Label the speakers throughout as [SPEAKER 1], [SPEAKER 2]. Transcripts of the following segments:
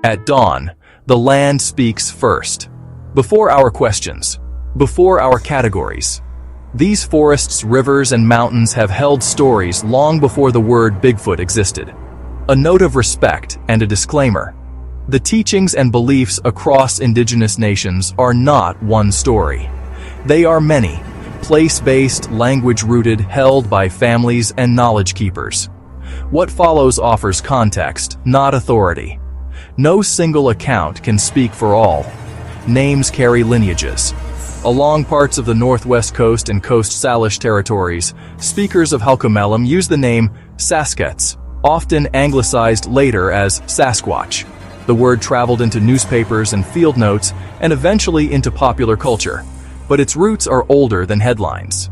[SPEAKER 1] At dawn, the land speaks first. Before our questions, before our categories. These forests, rivers, and mountains have held stories long before the word Bigfoot existed. A note of respect and a disclaimer. The teachings and beliefs across indigenous nations are not one story. They are many, place-based, language-rooted, held by families and knowledge keepers. What follows offers context, not authority. No single account can speak for all. Names carry lineages. Along parts of the northwest coast and Coast Salish territories, speakers of Halkomelem use the name Saskets, often anglicized later as Sasquatch. The word traveled into newspapers and field notes and eventually into popular culture, but its roots are older than headlines.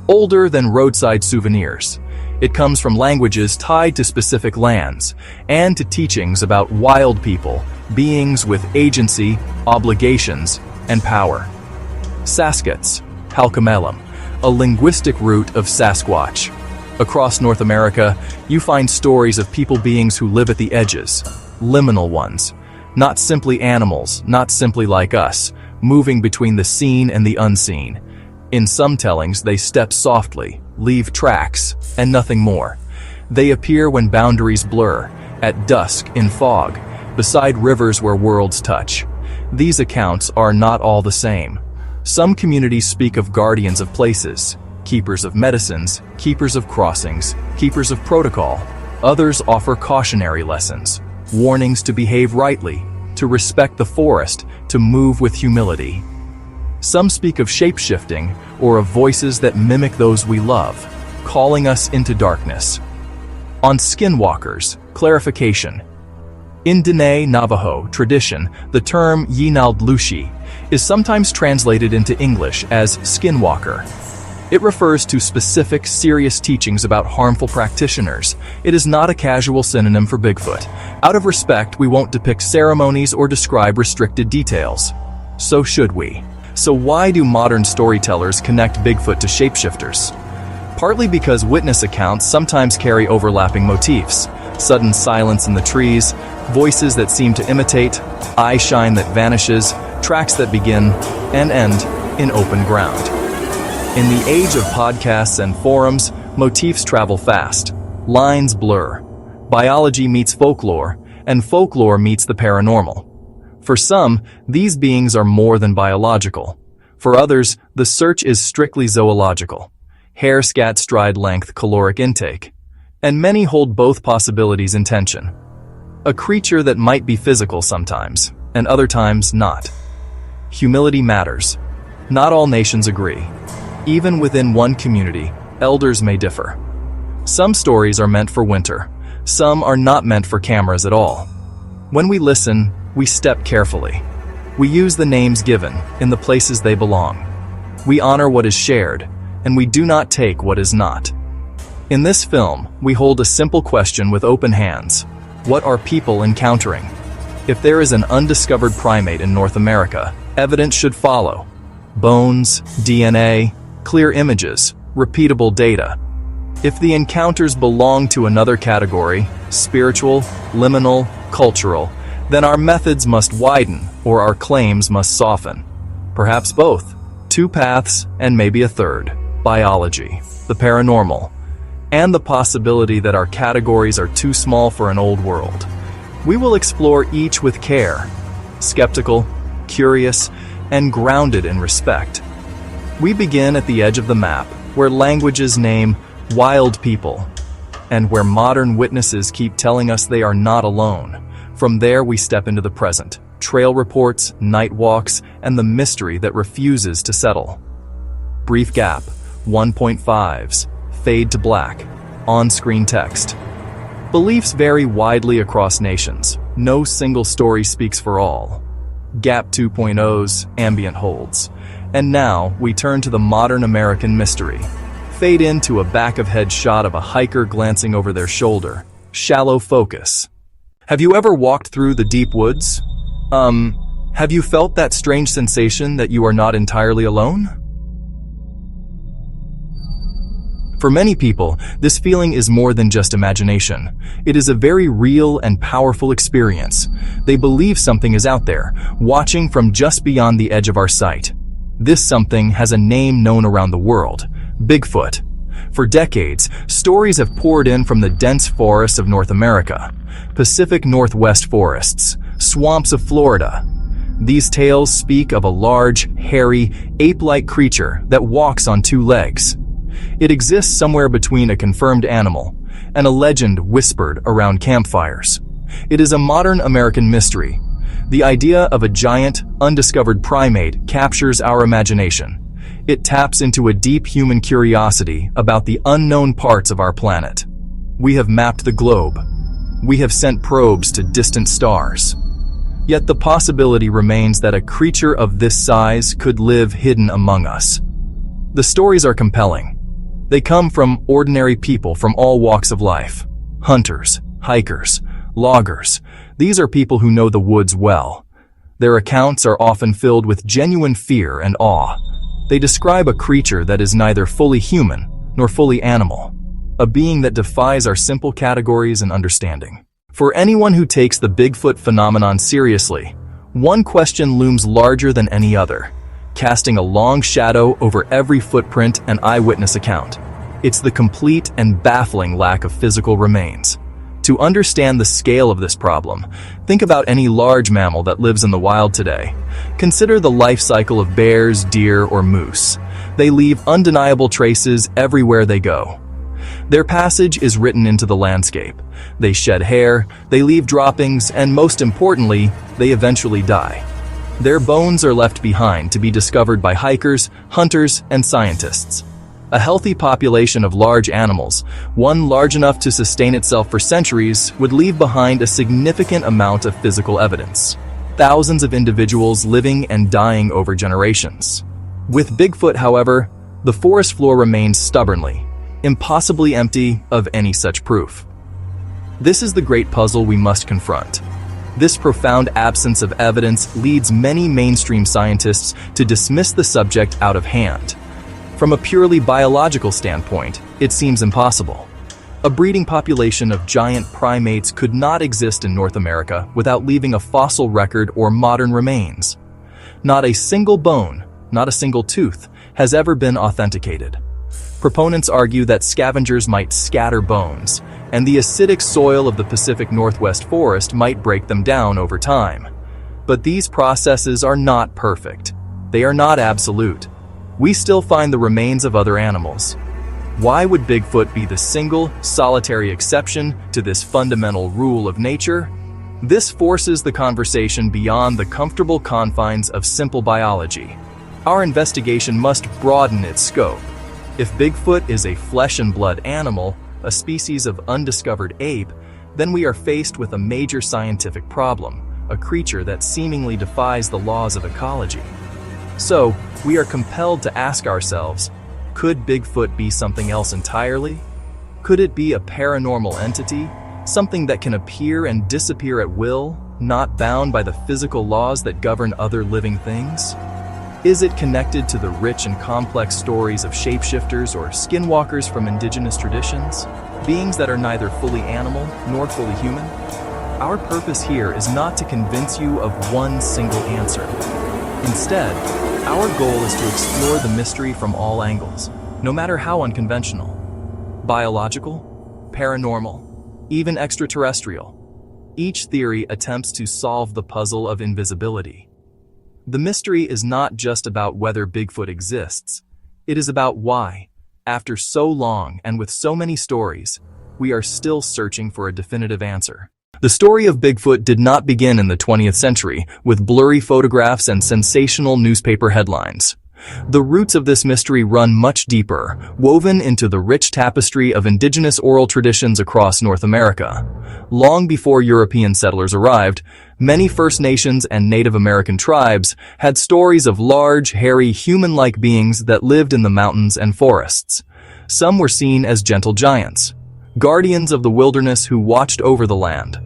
[SPEAKER 1] Older than roadside souvenirs. It comes from languages tied to specific lands and to teachings about wild people, beings with agency, obligations, and power. Saskets, Halkomelem, a linguistic root of Sasquatch. Across North America, you find stories of people beings who live at the edges, liminal ones, not simply animals, not simply like us, moving between the seen and the unseen. In some tellings, they step softly, leave tracks, and nothing more. They appear when boundaries blur, at dusk, in fog, beside rivers where worlds touch. These accounts are not all the same. Some communities speak of guardians of places, keepers of medicines, keepers of crossings, keepers of protocol. Others offer cautionary lessons, warnings to behave rightly, to respect the forest, to move with humility. Some speak of shape-shifting or of voices that mimic those we love, calling us into darkness. On SkinWalkers, clarification. In Diné Navajo tradition, the term Yinald Lushi is sometimes translated into English as SkinWalker. It refers to specific, serious teachings about harmful practitioners. It is not a casual synonym for Bigfoot. Out of respect, we won't depict ceremonies or describe restricted details. So should we? So why do modern storytellers connect Bigfoot to shapeshifters? Partly because witness accounts sometimes carry overlapping motifs. Sudden silence in the trees, voices that seem to imitate, eye shine that vanishes, tracks that begin and end in open ground. In the age of podcasts and forums, motifs travel fast. Lines blur. Biology meets folklore, and folklore meets the paranormal. For some, these beings are more than biological. For others, the search is strictly zoological. Hair scat stride length caloric intake. And many hold both possibilities in tension. A creature that might be physical sometimes, and other times not. Humility matters. Not all nations agree. Even within one community, elders may differ. Some stories are meant for winter. Some are not meant for cameras at all. When we listen, we step carefully. We use the names given in the places they belong. We honor what is shared, and we do not take what is not. In this film, we hold a simple question with open hands. What are people encountering? If there is an undiscovered primate in North America, evidence should follow. Bones, DNA, clear images, repeatable data. If the encounters belong to another category, spiritual, liminal, cultural, then our methods must widen or our claims must soften. Perhaps both. Two paths and maybe a third. Biology, the paranormal, and the possibility that our categories are too small for an old world. We will explore each with care, skeptical, curious, and grounded in respect. We begin at the edge of the map, where languages name wild people, and where modern witnesses keep telling us they are not alone. From there we step into the present, trail reports, night walks, and the mystery that refuses to settle. Brief gap, 1.5s, fade to black, on-screen text. Beliefs vary widely across nations. No single story speaks for all. Gap 2.0's, ambient holds. And now, we turn to the modern American mystery. Fade into a back-of-head shot of a hiker glancing over their shoulder. Shallow focus. Have you ever walked through the deep woods? Have you felt that strange sensation that you are not entirely alone? For many people, this feeling is more than just imagination. It is a very real and powerful experience. They believe something is out there, watching from just beyond the edge of our sight. This something has a name known around the world: Bigfoot. For decades, stories have poured in from the dense forests of North America, Pacific Northwest forests, swamps of Florida. These tales speak of a large, hairy, ape-like creature that walks on two legs. It exists somewhere between a confirmed animal and a legend whispered around campfires. It is a modern American mystery. The idea of a giant, undiscovered primate captures our imagination. It taps into a deep human curiosity about the unknown parts of our planet. We have mapped the globe. We have sent probes to distant stars. Yet the possibility remains that a creature of this size could live hidden among us. The stories are compelling. They come from ordinary people from all walks of life. Hunters, hikers, loggers. These are people who know the woods well. Their accounts are often filled with genuine fear and awe. They describe a creature that is neither fully human nor fully animal, a being that defies our simple categories and understanding. For anyone who takes the Bigfoot phenomenon seriously, one question looms larger than any other, casting a long shadow over every footprint and eyewitness account. It's the complete and baffling lack of physical remains. To understand the scale of this problem, think about any large mammal that lives in the wild today. Consider the life cycle of bears, deer, or moose. They leave undeniable traces everywhere they go. Their passage is written into the landscape. They shed hair, they leave droppings, and most importantly, they eventually die. Their bones are left behind to be discovered by hikers, hunters, and scientists. A healthy population of large animals, one large enough to sustain itself for centuries, would leave behind a significant amount of physical evidence. Thousands of individuals living and dying over generations. With Bigfoot, however, the forest floor remains stubbornly, impossibly empty of any such proof. This is the great puzzle we must confront. This profound absence of evidence leads many mainstream scientists to dismiss the subject out of hand. From a purely biological standpoint, it seems impossible. A breeding population of giant primates could not exist in North America without leaving a fossil record or modern remains. Not a single bone, not a single tooth, has ever been authenticated. Proponents argue that scavengers might scatter bones, and the acidic soil of the Pacific Northwest forest might break them down over time. But these processes are not perfect. They are not absolute. We still find the remains of other animals. Why would Bigfoot be the single, solitary exception to this fundamental rule of nature? This forces the conversation beyond the comfortable confines of simple biology. Our investigation must broaden its scope. If Bigfoot is a flesh and blood animal, a species of undiscovered ape, then we are faced with a major scientific problem, a creature that seemingly defies the laws of ecology. So, we are compelled to ask ourselves, could Bigfoot be something else entirely? Could it be a paranormal entity, something that can appear and disappear at will, not bound by the physical laws that govern other living things? Is it connected to the rich and complex stories of shapeshifters or skinwalkers from indigenous traditions, beings that are neither fully animal nor fully human? Our purpose here is not to convince you of one single answer. Instead, our goal is to explore the mystery from all angles, no matter how unconventional. Biological, paranormal, even extraterrestrial. Each theory attempts to solve the puzzle of invisibility. The mystery is not just about whether Bigfoot exists. It is about why, after so long and with so many stories, we are still searching for a definitive answer. The story of Bigfoot did not begin in the 20th century with blurry photographs and sensational newspaper headlines. The roots of this mystery run much deeper, woven into the rich tapestry of indigenous oral traditions across North America. Long before European settlers arrived, many First Nations and Native American tribes had stories of large, hairy, human-like beings that lived in the mountains and forests. Some were seen as gentle giants, guardians of the wilderness who watched over the land.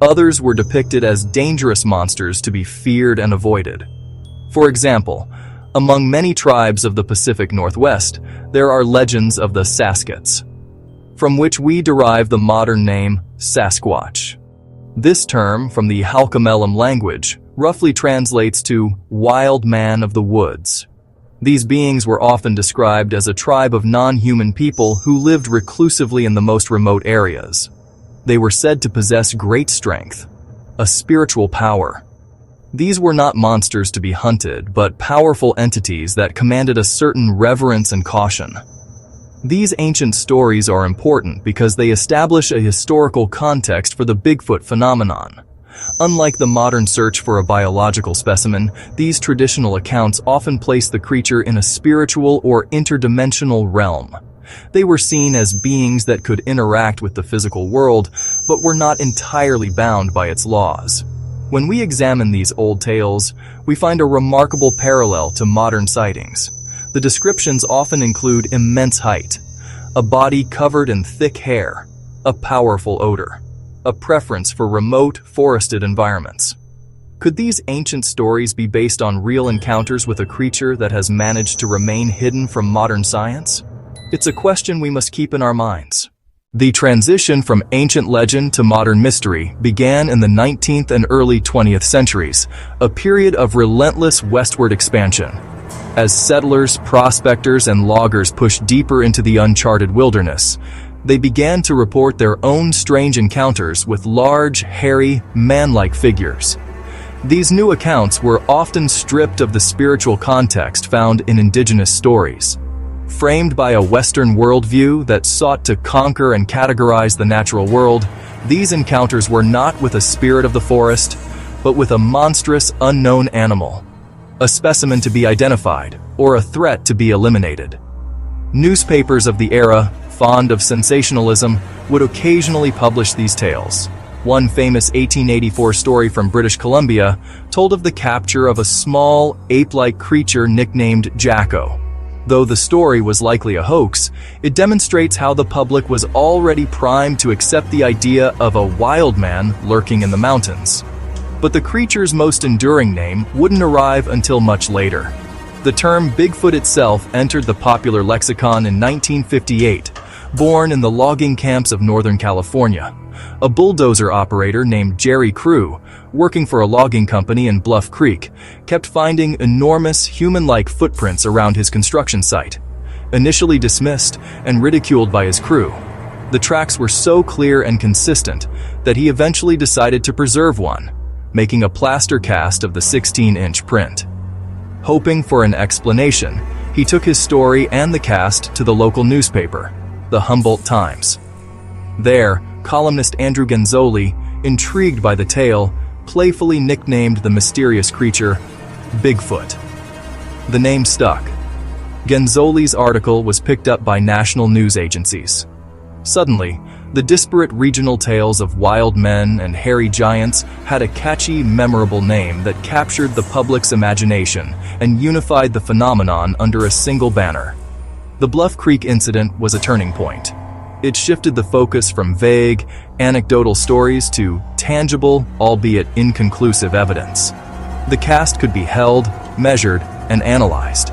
[SPEAKER 1] Others were depicted as dangerous monsters to be feared and avoided. For example, Among many tribes of the Pacific Northwest, there are legends of the Saskats, from which we derive the modern name Sasquatch. This term, from the Halkomelem language, roughly translates to wild man of the woods. These beings were often described as a tribe of non-human people who lived reclusively in the most remote areas. They were said to possess great strength, a spiritual power. These were not monsters to be hunted, but powerful entities that commanded a certain reverence and caution. These ancient stories are important because they establish a historical context for the Bigfoot phenomenon. Unlike the modern search for a biological specimen, these traditional accounts often place the creature in a spiritual or interdimensional realm. They were seen as beings that could interact with the physical world, but were not entirely bound by its laws. When we examine these old tales, we find a remarkable parallel to modern sightings. The descriptions often include immense height, a body covered in thick hair, a powerful odor, a preference for remote, forested environments. Could these ancient stories be based on real encounters with a creature that has managed to remain hidden from modern science? It's a question we must keep in our minds. The transition from ancient legend to modern mystery began in the 19th and early 20th centuries, a period of relentless westward expansion. As settlers, prospectors, and loggers pushed deeper into the uncharted wilderness, they began to report their own strange encounters with large, hairy, man-like figures. These new accounts were often stripped of the spiritual context found in indigenous stories. Framed by a Western worldview that sought to conquer and categorize the natural world, these encounters were not with a spirit of the forest, but with a monstrous, unknown animal, a specimen to be identified, or a threat to be eliminated. Newspapers of the era, fond of sensationalism, would occasionally publish these tales. One famous 1884 story from British Columbia told of the capture of a small, ape-like creature nicknamed Jacko. Though the story was likely a hoax, it demonstrates how the public was already primed to accept the idea of a wild man lurking in the mountains. But the creature's most enduring name wouldn't arrive until much later. The term Bigfoot itself entered the popular lexicon in 1958, born in the logging camps of Northern California. A bulldozer operator named Jerry Crew, working for a logging company in Bluff Creek, kept finding enormous human-like footprints around his construction site. Initially dismissed and ridiculed by his crew, the tracks were so clear and consistent that he eventually decided to preserve one, making a plaster cast of the 16-inch print. Hoping for an explanation, he took his story and the cast to the local newspaper, the Humboldt Times. There, columnist Andrew Genzoli, intrigued by the tale, playfully nicknamed the mysterious creature Bigfoot. The name stuck. Genzoli's article was picked up by national news agencies. Suddenly, the disparate regional tales of wild men and hairy giants had a catchy, memorable name that captured the public's imagination and unified the phenomenon under a single banner. The Bluff Creek incident was a turning point. It shifted the focus from vague, anecdotal stories to tangible, albeit inconclusive evidence. The cast could be held, measured, and analyzed.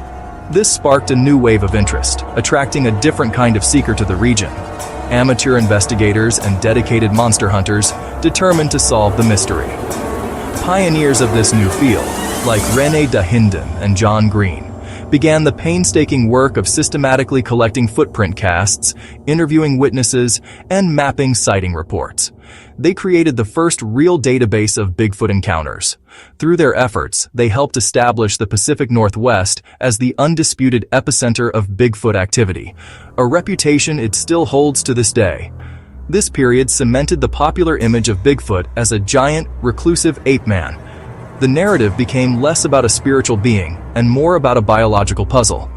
[SPEAKER 1] This sparked a new wave of interest, attracting a different kind of seeker to the region. Amateur investigators and dedicated monster hunters determined to solve the mystery. Pioneers of this new field, like René Dahinden and John Green, began the painstaking work of systematically collecting footprint casts, interviewing witnesses, and mapping sighting reports. They created the first real database of Bigfoot encounters. Through their efforts, they helped establish the Pacific Northwest as the undisputed epicenter of Bigfoot activity, a reputation it still holds to this day. This period cemented the popular image of Bigfoot as a giant, reclusive ape man. The narrative became less about a spiritual being and more about a biological puzzle,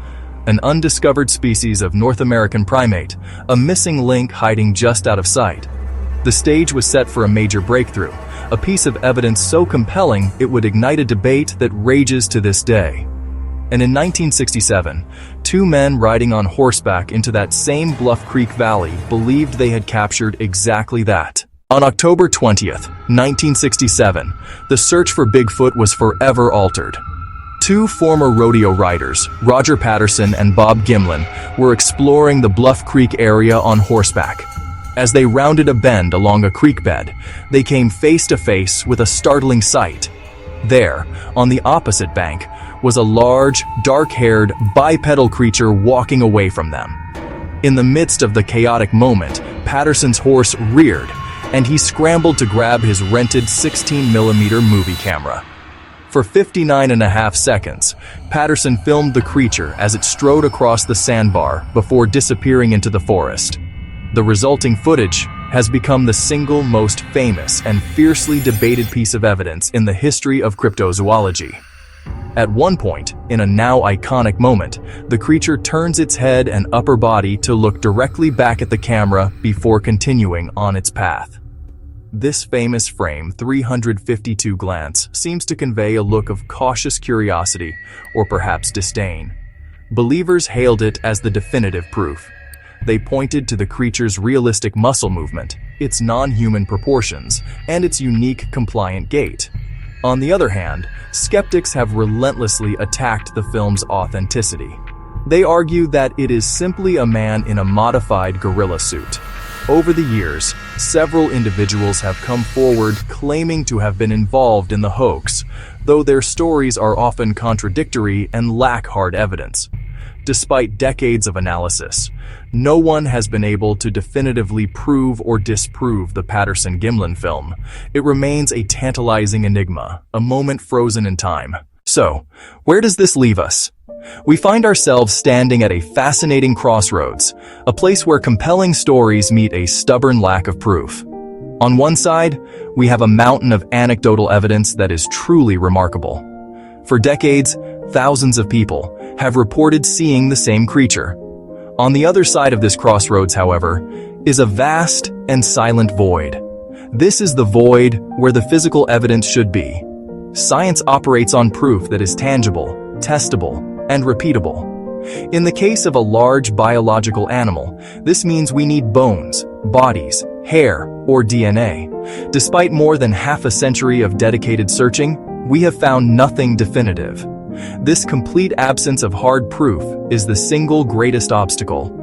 [SPEAKER 1] an undiscovered species of North American primate, a missing link hiding just out of sight. The stage was set for a major breakthrough, a piece of evidence so compelling it would ignite a debate that rages to this day. And in 1967, two men riding on horseback into that same Bluff Creek Valley believed they had captured exactly that. On October 20th, 1967, the search for Bigfoot was forever altered. Two former rodeo riders, Roger Patterson and Bob Gimlin, were exploring the Bluff Creek area on horseback. As they rounded a bend along a creek bed, they came face to face with a startling sight. There, on the opposite bank, was a large, dark-haired, bipedal creature walking away from them. In the midst of the chaotic moment, Patterson's horse reared, and he scrambled to grab his rented 16mm movie camera. For 59.5 seconds, Patterson filmed the creature as it strode across the sandbar before disappearing into the forest. The resulting footage has become the single most famous and fiercely debated piece of evidence in the history of cryptozoology. At one point, in a now iconic moment, the creature turns its head and upper body to look directly back at the camera before continuing on its path. This famous frame 352 glance seems to convey a look of cautious curiosity or perhaps disdain. Believers hailed it as the definitive proof. They pointed to the creature's realistic muscle movement, its non-human proportions, and its unique compliant gait. On the other hand, skeptics have relentlessly attacked the film's authenticity. They argue that it is simply a man in a modified gorilla suit. Over the years, several individuals have come forward claiming to have been involved in the hoax, though their stories are often contradictory and lack hard evidence. Despite decades of analysis, no one has been able to definitively prove or disprove the Patterson-Gimlin film. It remains a tantalizing enigma, a moment frozen in time. So, where does this leave us? We find ourselves standing at a fascinating crossroads, a place where compelling stories meet a stubborn lack of proof. On one side, we have a mountain of anecdotal evidence that is truly remarkable. For decades, thousands of people have reported seeing the same creature. On the other side of this crossroads, however, is a vast and silent void. This is the void where the physical evidence should be. Science operates on proof that is tangible, testable, and repeatable. In the case of a large biological animal, this means we need bones, bodies, hair, or DNA. Despite more than half a century of dedicated searching, we have found nothing definitive. This complete absence of hard proof is the single greatest obstacle.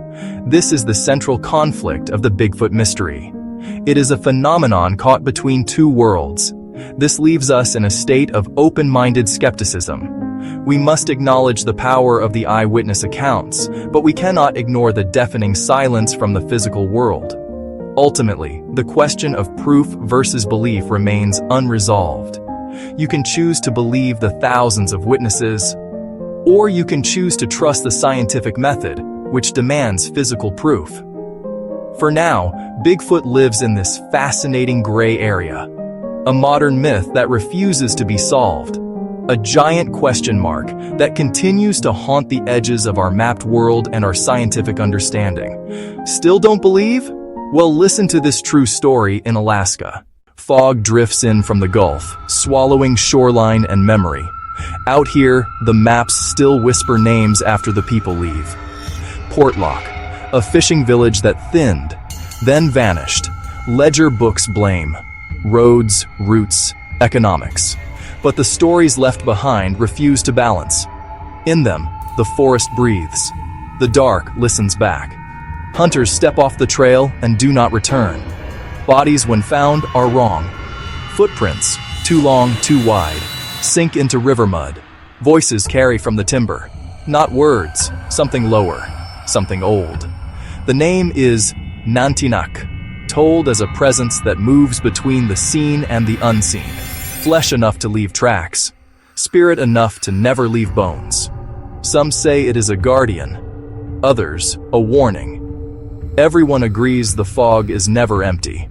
[SPEAKER 1] This is the central conflict of the Bigfoot mystery. It is a phenomenon caught between two worlds. This leaves us in a state of open-minded skepticism. We must acknowledge the power of the eyewitness accounts, but we cannot ignore the deafening silence from the physical world. Ultimately, the question of proof versus belief remains unresolved. You can choose to believe the thousands of witnesses, or you can choose to trust the scientific method, which demands physical proof. For now, Bigfoot lives in this fascinating gray area, a modern myth that refuses to be solved, a giant question mark that continues to haunt the edges of our mapped world and our scientific understanding. Still don't believe? Well, listen to this true story in Alaska. Fog drifts in from the Gulf, swallowing shoreline and memory. Out here, the maps still whisper names after the people leave. Portlock, a fishing village that thinned, then vanished. Ledger books blame. Roads, routes, economics. But the stories left behind refuse to balance. In them, the forest breathes. The dark listens back. Hunters step off the trail and do not return. Bodies, when found, are wrong. Footprints, too long, too wide, sink into river mud. Voices carry from the timber. Not words, something lower, something old. The name is Nantinak, told as a presence that moves between the seen and the unseen. Flesh enough to leave tracks, spirit enough to never leave bones. Some say it is a guardian, others a warning. Everyone agrees the fog is never empty.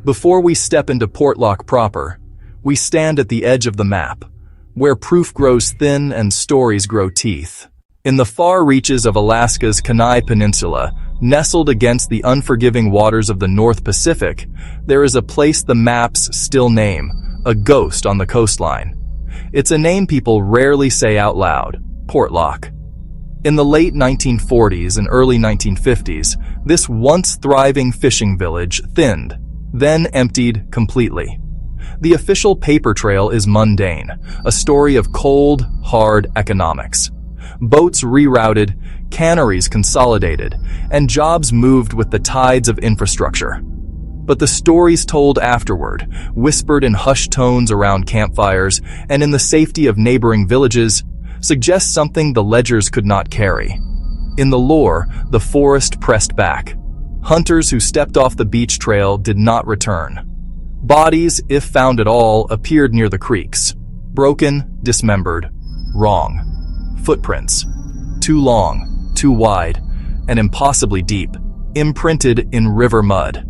[SPEAKER 1] Before we step into Portlock proper, we stand at the edge of the map, where proof grows thin and stories grow teeth. In the far reaches of Alaska's Kenai Peninsula, nestled against the unforgiving waters of the North Pacific, there is a place the maps still name, a ghost on the coastline. It's a name people rarely say out loud, Portlock. In the late 1940s and early 1950s, this once thriving fishing village thinned, then emptied completely. The official paper trail is mundane, a story of cold, hard economics. Boats rerouted, canneries consolidated, and jobs moved with the tides of infrastructure. But the stories told afterward, whispered in hushed tones around campfires and in the safety of neighboring villages, suggest something the ledgers could not carry. In the lore, the forest pressed back. Hunters who stepped off the beach trail did not return. Bodies, if found at all, appeared near the creeks. Broken, dismembered, wrong. Footprints. Too long, too wide, and impossibly deep, imprinted in river mud.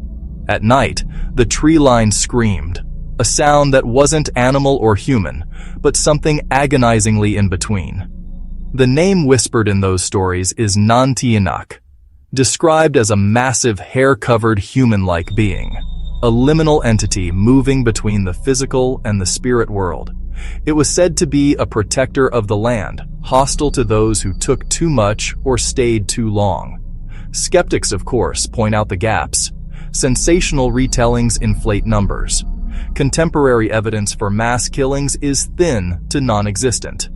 [SPEAKER 1] At night, the tree line screamed, a sound that wasn't animal or human, but something agonizingly in between. The name whispered in those stories is Nantianak, described as a massive hair-covered human-like being, a liminal entity moving between the physical and the spirit world. It was said to be a protector of the land, hostile to those who took too much or stayed too long. Skeptics, of course, point out the gaps. Sensational retellings inflate numbers. Contemporary evidence for mass killings is thin to non-existent.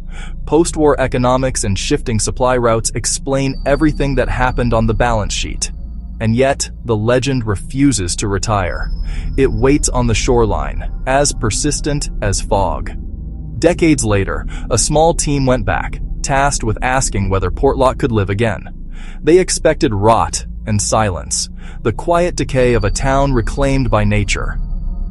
[SPEAKER 1] Post-war economics and shifting supply routes explain everything that happened on the balance sheet. And yet, the legend refuses to retire. It waits on the shoreline, as persistent as fog. Decades later, a small team went back, tasked with asking whether Portlock could live again. They expected rot and silence, the quiet decay of a town reclaimed by nature.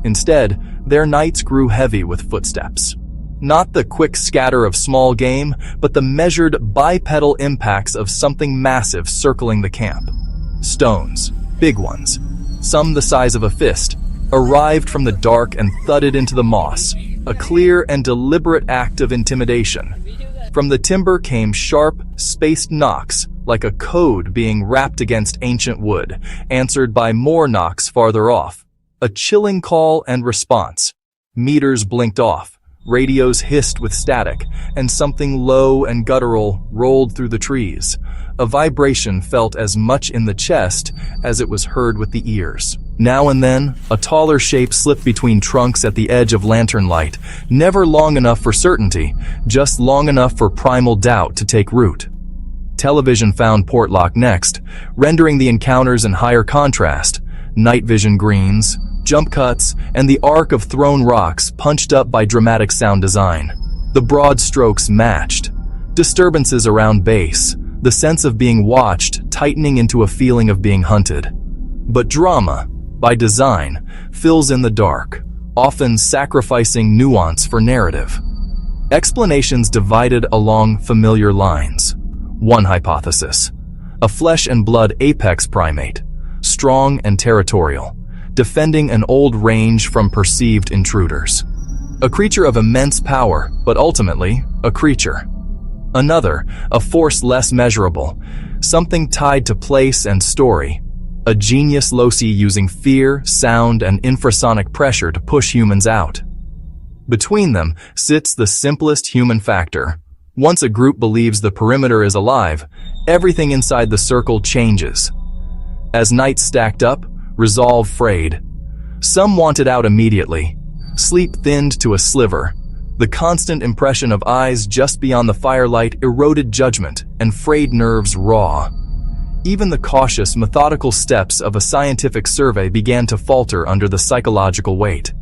[SPEAKER 1] Instead, their nights grew heavy with footsteps. Not the quick scatter of small game, but the measured bipedal impacts of something massive circling the camp. Stones, big ones, some the size of a fist, arrived from the dark and thudded into the moss, a clear and deliberate act of intimidation. From the timber came sharp, spaced knocks, like a code being rapped against ancient wood, answered by more knocks farther off. A chilling call and response. Meters blinked off, radios hissed with static, and something low and guttural rolled through the trees. A vibration felt as much in the chest as it was heard with the ears. Now and then, a taller shape slipped between trunks at the edge of lantern light, never long enough for certainty, just long enough for primal doubt to take root. Television found Portlock next, rendering the encounters in higher contrast. Night vision greens, jump cuts, and the arc of thrown rocks punched up by dramatic sound design. The broad strokes matched. Disturbances around base, the sense of being watched tightening into a feeling of being hunted. But drama, by design, fills in the dark, often sacrificing nuance for narrative. Explanations divided along familiar lines. One hypothesis: a flesh and blood apex primate, strong and territorial, defending an old range from perceived intruders. A creature of immense power, but ultimately, a creature. Another, a force less measurable, something tied to place and story. A genius loci using fear, sound, and infrasonic pressure to push humans out. Between them sits the simplest human factor. Once a group believes the perimeter is alive, everything inside the circle changes. As nights stacked up, resolve frayed. Some wanted out immediately. Sleep thinned to a sliver. The constant impression of eyes just beyond the firelight eroded judgment and frayed nerves raw. Even the cautious, methodical steps of a scientific survey began to falter under the psychological weight.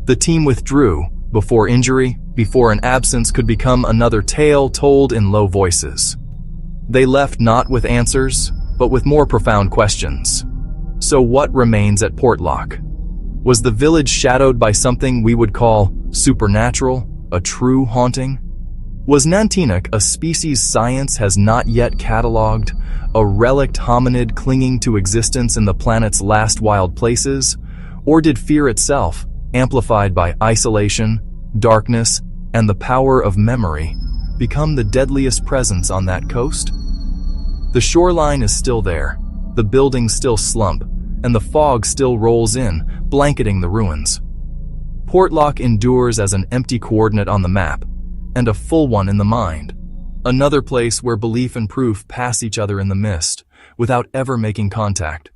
[SPEAKER 1] The team withdrew, before injury, before an absence could become another tale told in low voices. They left not with answers, but with more profound questions. So what remains at Portlock? Was the village shadowed by something we would call supernatural, a true haunting? Was Nantianak a species science has not yet catalogued, a relict hominid clinging to existence in the planet's last wild places? Or did fear itself, amplified by isolation, darkness, and the power of memory, become the deadliest presence on that coast? The shoreline is still there, the buildings still slump, and the fog still rolls in, blanketing the ruins. Portlock endures as an empty coordinate on the map, and a full one in the mind. Another place where belief and proof pass each other in the mist, without ever making contact.